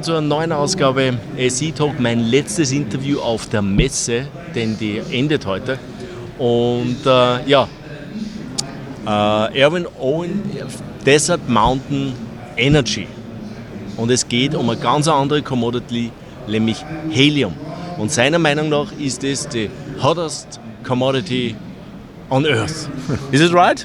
zu einer neuen Ausgabe SE Talk, mein letztes Interview auf der Messe, denn die endet heute. Und Irwin Olian, Desert Mountain Energy. Und es geht um eine ganz andere Commodity, nämlich Helium. Und seiner Meinung nach ist es the hottest commodity on Earth. Is it right?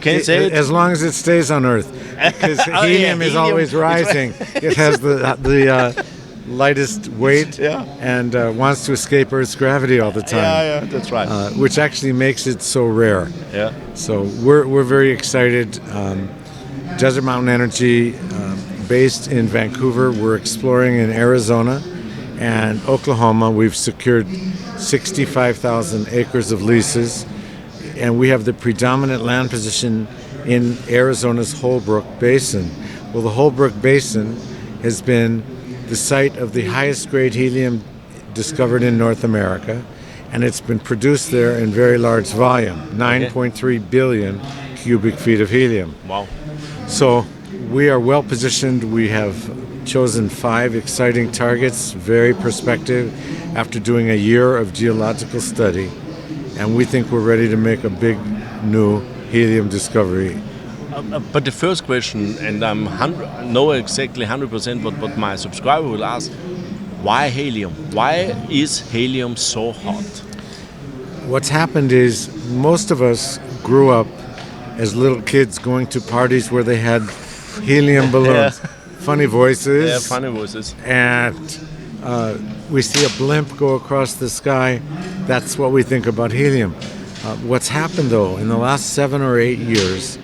Can you say it? As long as it stays on Earth. Because helium is always rising. It has the lightest weight and wants to escape Earth's gravity all the time. Yeah, that's right. Which actually makes it so rare. Yeah. So we're very excited. Desert Mountain Energy, based in Vancouver. We're exploring in Arizona and Oklahoma. We've secured 65,000 acres of leases, and we have the predominant land position in Arizona's Holbrook Basin. Well, the Holbrook Basin has been the site of the highest grade helium discovered in North America, and it's been produced there in very large volume, 9.3 billion cubic feet of helium. Wow. So we are well positioned. We have chosen 5 exciting targets, very prospective, after doing a year of geological study, and we think we're ready to make a big new helium discovery. But the first question, and I know exactly 100% what my subscriber will ask, why helium? Why is helium so hot? What's happened is most of us grew up as little kids going to parties where they had helium balloons. Funny voices. Yeah, funny voices. And we see a blimp go across the sky. That's what we think about helium. What's happened, though, in the last 7 or 8 years,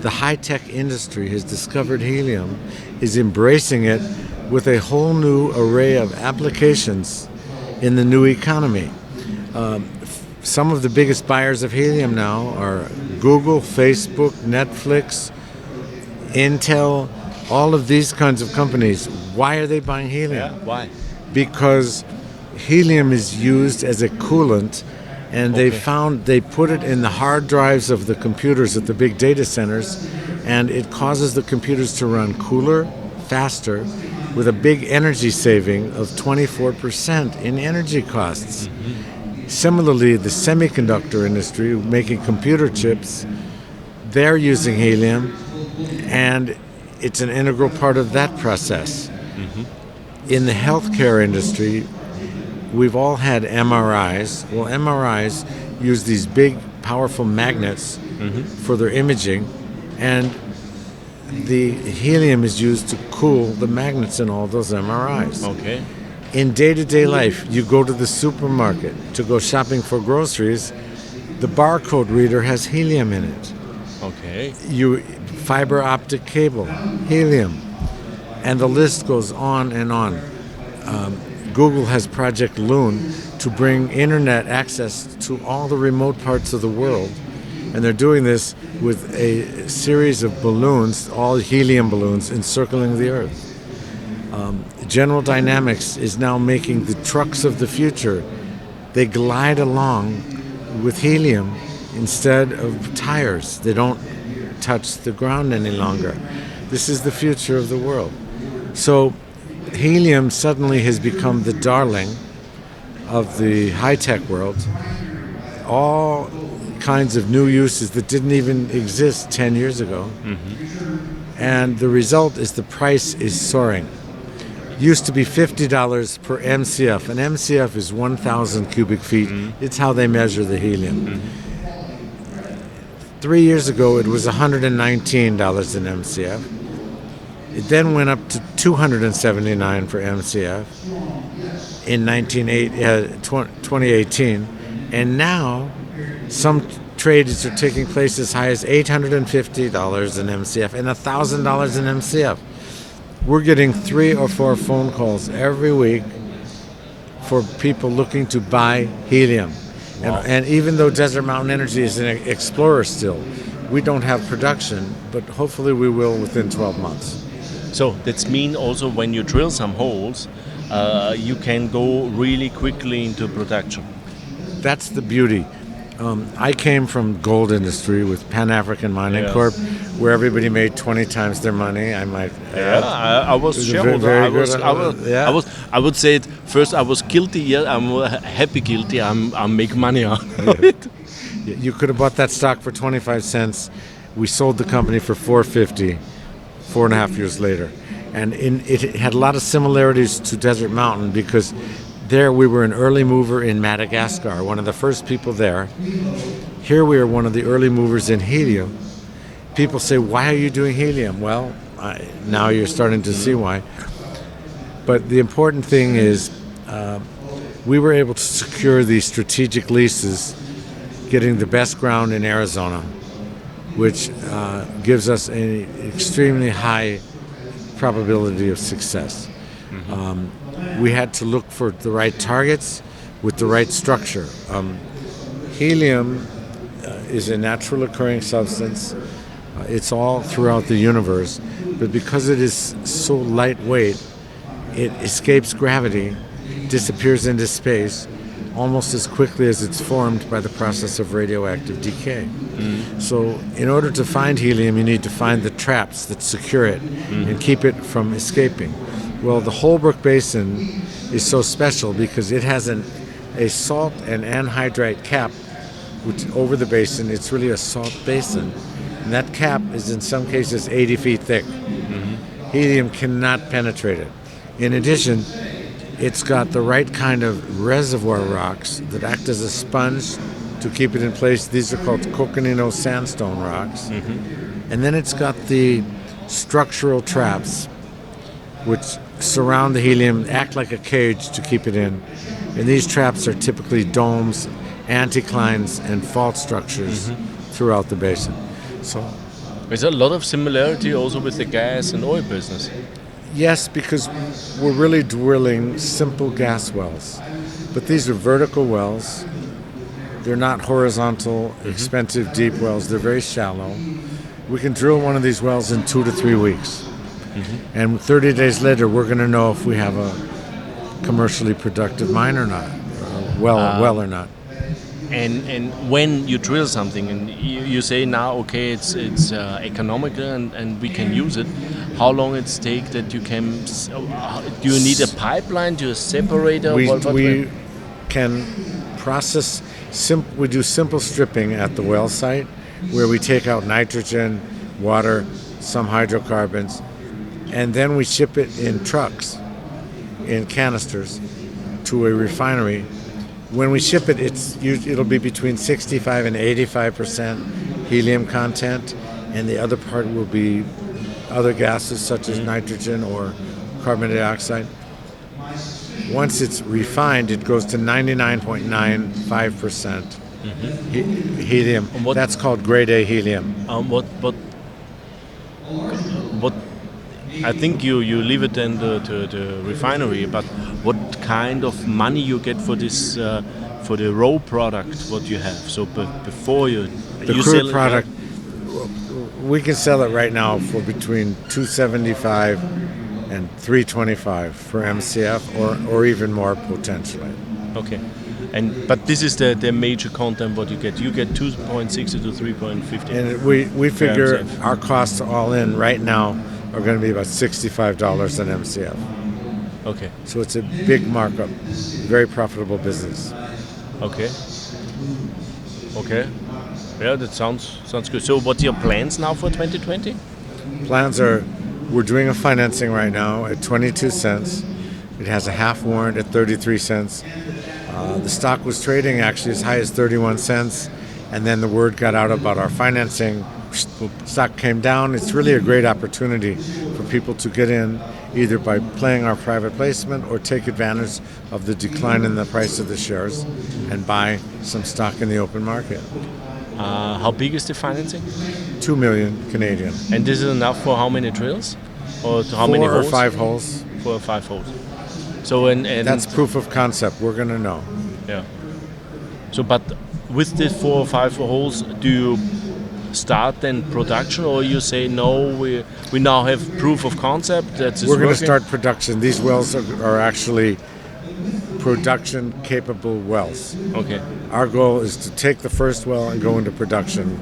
the high-tech industry has discovered helium, is embracing it with a whole new array of applications in the new economy. Some of the biggest buyers of helium now are Google, Facebook, Netflix, Intel, all of these kinds of companies. Why are they buying helium? Yeah, why? Because helium is used as a coolant, and they put it in the hard drives of the computers at the big data centers, and it causes the computers to run cooler, faster, with a big energy saving of 24% in energy costs. Mm-hmm. Similarly, the semiconductor industry, making computer chips, they're using helium, and it's an integral part of that process. Mm-hmm. In the healthcare industry, we've all had MRIs. Well, MRIs use these big, powerful magnets for their imaging, and the helium is used to cool the magnets in all those MRIs. Okay. In day-to-day life, you go to the supermarket to go shopping for groceries, the barcode reader has helium in it. Okay. Fiber optic cable, helium, and the list goes on and on. Google has Project Loon to bring internet access to all the remote parts of the world, and they're doing this with a series of balloons, all helium balloons, encircling the Earth. General Dynamics is now making the trucks of the future. They glide along with helium instead of tires. They don't touch the ground any longer. This is the future of the world. So helium suddenly has become the darling of the high-tech world. All kinds of new uses that didn't even exist 10 years ago. Mm-hmm. And the result is the price is soaring. Used to be $50 per MCF. An MCF is 1,000 cubic feet. Mm-hmm. It's how they measure the helium. Mm-hmm. 3 years ago, it was $119 an MCF. It then went up to $279 for MCF in 2018, and now some trades are taking place as high as $850 an MCF and $1,000 an MCF. We're getting 3 or 4 phone calls every week for people looking to buy helium. Wow. And even though Desert Mountain Energy is an explorer still, we don't have production, but hopefully we will within 12 months. So that means also when you drill some holes, you can go really quickly into production. That's the beauty. I came from gold industry with Pan African Mining Corp, where everybody made 20 times their money. I might. I was shareholder. I would say it first. I was guilty. Yeah, I'm happy guilty. I'm making money out of it. You could have bought that stock for 25 cents. We sold the company for $4.50, 4.5 years later, and it had a lot of similarities to Desert Mountain because there we were an early mover in Madagascar, one of the first people there. Here we are one of the early movers in helium. People say, why are you doing helium? Well, now you're starting to see why. But the important thing is we were able to secure these strategic leases, getting the best ground in Arizona, which gives us an extremely high probability of success. We had to look for the right targets with the right structure. Helium is a natural occurring substance. It's all throughout the universe, but because it is so lightweight, it escapes gravity, disappears into space almost as quickly as it's formed by the process of radioactive decay. So in order to find helium, you need to find the traps that secure it and keep it from escaping. Well, the Holbrook Basin is so special because it has a salt and anhydrite cap which over the basin. It's really a salt basin. And that cap is in some cases 80 feet thick. Helium cannot penetrate it. In addition, it's got the right kind of reservoir rocks that act as a sponge to keep it in place. These are called coconino sandstone rocks. And then it's got the structural traps which surround the helium, act like a cage to keep it in. And these traps are typically domes, anticlines, and fault structures throughout the basin. So there's a lot of similarity also with the gas and oil business. Yes, because we're really drilling simple gas wells. But these are vertical wells. They're not horizontal, expensive, deep wells. They're very shallow. We can drill one of these wells in 2 to 3 weeks. And 30 days later, we're going to know if we have a commercially productive mine or not, well or not. And when you drill something and you say now, okay, it's economical and we can use it, how long it take that you can? Do you need a pipeline? Do you a separator? We can process. We do simple stripping at the well site, where we take out nitrogen, water, some hydrocarbons, and then we ship it in trucks, in canisters, to a refinery. When we ship it, it'll be between 65 and 85% helium content, and the other part will be other gases such as nitrogen or carbon dioxide. Once it's refined, it goes to 99.95% helium. That's called grade A helium. What? I think you leave it then to the refinery, but what kind of money you get for this for the raw product what you have? So before you crude sell product, we can sell it right now for between $275 and $325 per MCF, or even more potentially. Okay, but this is the major content what you get. You get 2.60 to 3.50. And we figure our costs all in right now are going to be about $65 an MCF. Okay. So it's a big markup, very profitable business. Okay. Yeah, that sounds good. So what's your plans now for 2020? Plans are, we're doing a financing right now at 22 cents. It has a half warrant at 33 cents. The stock was trading actually as high as 31 cents, and then the word got out about our financing. Stock came down. It's really a great opportunity for people to get in either by playing our private placement or take advantage of the decline in the price of the shares and buy some stock in the open market. How big is the financing? 2 million Canadian. And this is enough for how many drills? Or how many holes? 4 or 5 holes. 4 or 5 holes. So and that's proof of concept. We're going to know. Yeah. So, but with the 4 or 5 holes, do you start then production, or you say no? We now have proof of concept that is We're going to working? start production. These wells are actually production-capable wells. Okay. Our goal is to take the first well and go into production,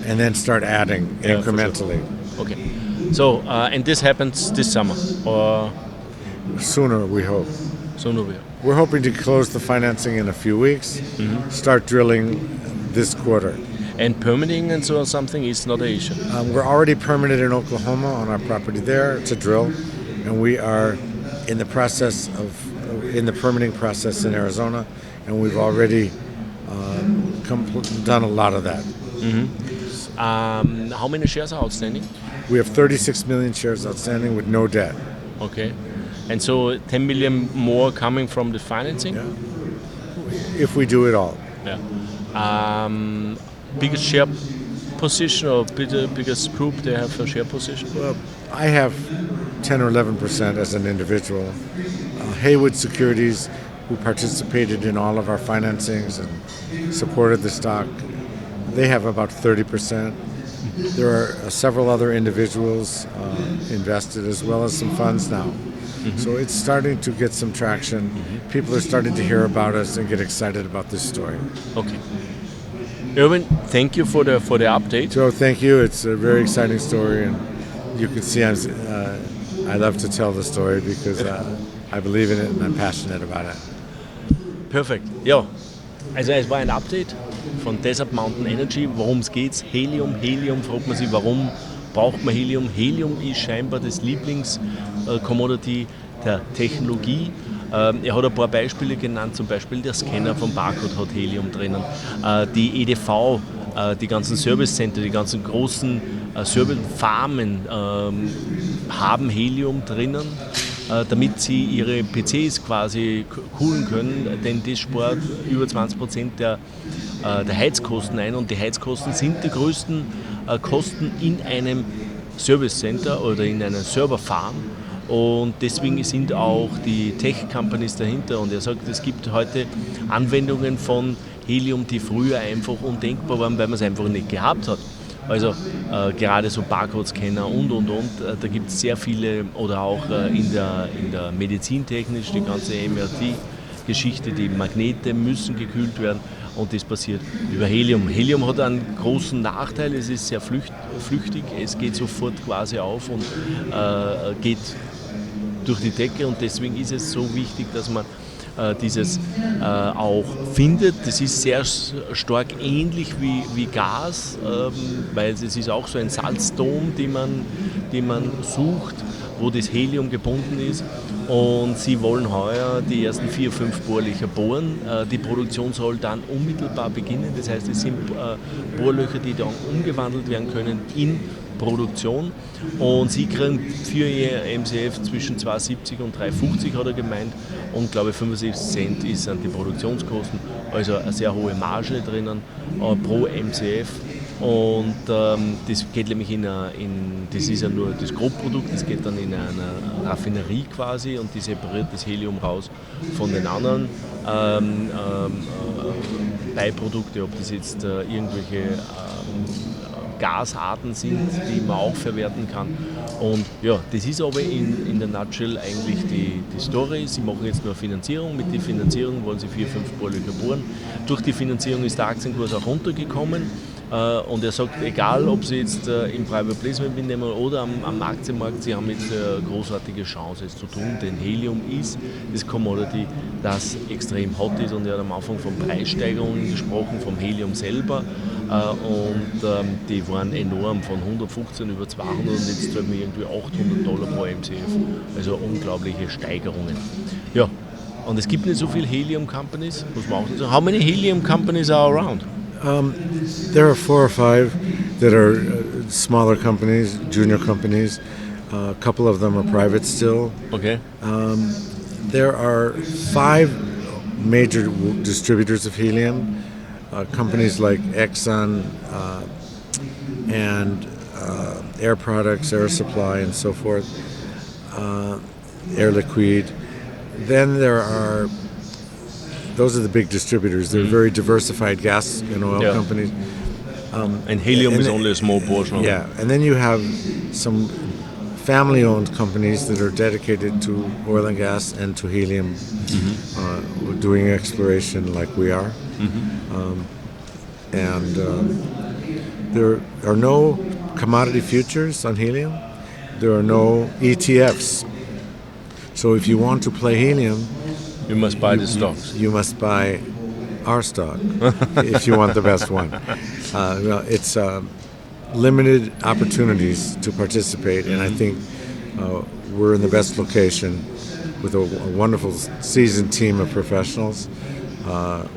and then start adding incrementally. For sure. Okay. So, and this happens this summer, or Sooner, we hope. sooner? We're hoping to close the financing in a few weeks, start drilling this quarter. And permitting and so on, something is not an issue. We're already permitted in Oklahoma on our property there to drill, and we are in the permitting process in Arizona, and we've already done a lot of that. How many shares are outstanding? We have 36 million shares outstanding with no debt. Okay. And so 10 million more coming from the financing? If we do it all. Yeah. Biggest share position or biggest group they have a share position? Well, I have 10 or 11% as an individual. Haywood Securities, who participated in all of our financings and supported the stock, they have about 30%. There are several other individuals invested, as well as some funds now. So it's starting to get some traction. People are starting to hear about us and get excited about this story. Okay. Irwin, thank you for the update. Joe, thank you. It's a very exciting story, and you can see I love to tell the story because I believe in it and I'm passionate about it. Perfekt. Ja, also es war ein Update von Desert Mountain Energy. Worum es geht? Helium. Helium, fragt man sich, warum braucht man Helium? Helium ist scheinbar das Lieblings-Commodity der Technologie. Er hat ein paar Beispiele genannt, zum Beispiel der Scanner vom Barcode hat Helium drinnen. Die EDV, die ganzen Service Center, die ganzen großen Service-Farmen haben Helium drinnen, damit sie ihre PCs quasi coolen können, denn das spart über 20% der Heizkosten ein, und die Heizkosten sind die größten Kosten in einem Service Center oder in einer Serverfarm. Und deswegen sind auch die Tech-Companies dahinter. Und er sagt, es gibt heute Anwendungen von Helium, die früher einfach undenkbar waren, weil man es einfach nicht gehabt hat. Also gerade so Barcode-Scanner und. Da gibt es sehr viele, oder auch in der Medizintechnik, die ganze MRT-Geschichte, die Magnete müssen gekühlt werden. Und das passiert über Helium. Helium hat einen großen Nachteil, es ist sehr flüchtig, es geht sofort quasi auf und geht durch die Decke, und deswegen ist es so wichtig, dass man dieses auch findet. Das ist sehr stark ähnlich wie Gas, weil es ist auch so ein Salzdom, den man sucht, wo das Helium gebunden ist. Und sie wollen heuer die ersten 4-5 Bohrlöcher bohren. Die Produktion soll dann unmittelbar beginnen. Das heißt, es sind Bohrlöcher, die dann umgewandelt werden können in Produktion. Und sie kriegen für ihr MCF zwischen 2,70 und 3,50, hat er gemeint. Und glaube 65 Cent sind die Produktionskosten. Also eine sehr hohe Marge drinnen pro MCF. Und das geht nämlich das ist ja nur das Grobprodukt, das geht dann in einer Raffinerie quasi, und die separiert das Helium raus von den anderen Beiprodukte, ob das jetzt irgendwelche Gasarten sind, die man auch verwerten kann. Und ja, das ist aber in der Nutshell eigentlich die Story. Sie machen jetzt nur Finanzierung. Mit der Finanzierung wollen sie 4-5 Bohrlöcher bohren. Durch die Finanzierung ist der Aktienkurs auch runtergekommen. Und er sagt, egal ob sie jetzt im Private Placement mitnehmen oder am Aktienmarkt, sie haben jetzt eine großartige Chance, es zu tun, denn Helium ist das Commodity, das extrem hot ist, und er hat am Anfang von Preissteigerungen gesprochen, vom Helium selber, und die waren enorm, von 115 über 200, und jetzt zahlen wir irgendwie $800 pro MCF, also unglaubliche Steigerungen. Ja, und es gibt nicht so viele Helium Companies, muss man auch sagen. How many Helium Companies are around? There are 4 or 5 that are smaller companies, junior companies. A couple of them are private still. Okay. There are 5 major distributors of helium, companies like Exxon and Air Products, Air Supply, and so forth, Air Liquide. Then there are those are the big distributors. They're very diversified gas and oil companies. And helium is only a small portion of it. Yeah, and then you have some family-owned companies that are dedicated to oil and gas and to helium, doing exploration like we are. There are no commodity futures on helium. There are no ETFs. So if you want to play helium, you must buy the stocks. You must buy our stock if you want the best one. It's limited opportunities to participate, and I think we're in the best location with a wonderful seasoned team of professionals.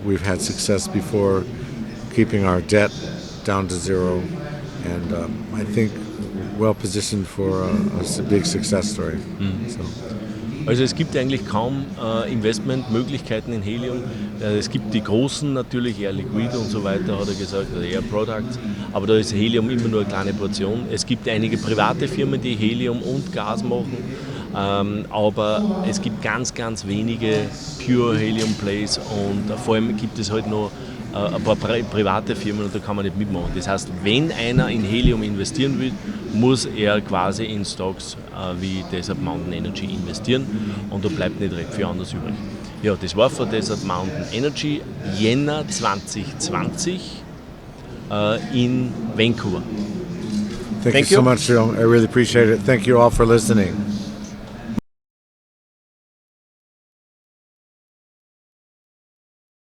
We've had success before keeping our debt down to zero, and I think well positioned for a big success story. So. Also es gibt eigentlich kaum Investmentmöglichkeiten in Helium. Es gibt die großen natürlich, eher Liquid und so weiter, hat er gesagt, oder eher Products, aber da ist Helium immer nur eine kleine Portion. Es gibt einige private Firmen, die Helium und Gas machen, aber es gibt ganz, ganz wenige Pure Helium Plays und vor allem gibt es halt noch ein paar private Firmen und da kann man nicht mitmachen. Das heißt, wenn einer in Helium investieren will, muss er quasi in Stocks wie Desert Mountain Energy investieren und da bleibt nicht recht viel anderes übrig. Ja, das war von Desert Mountain Energy Jänner 2020 in Vancouver. Thank you so much, Joe. I really appreciate it. Thank you all for listening.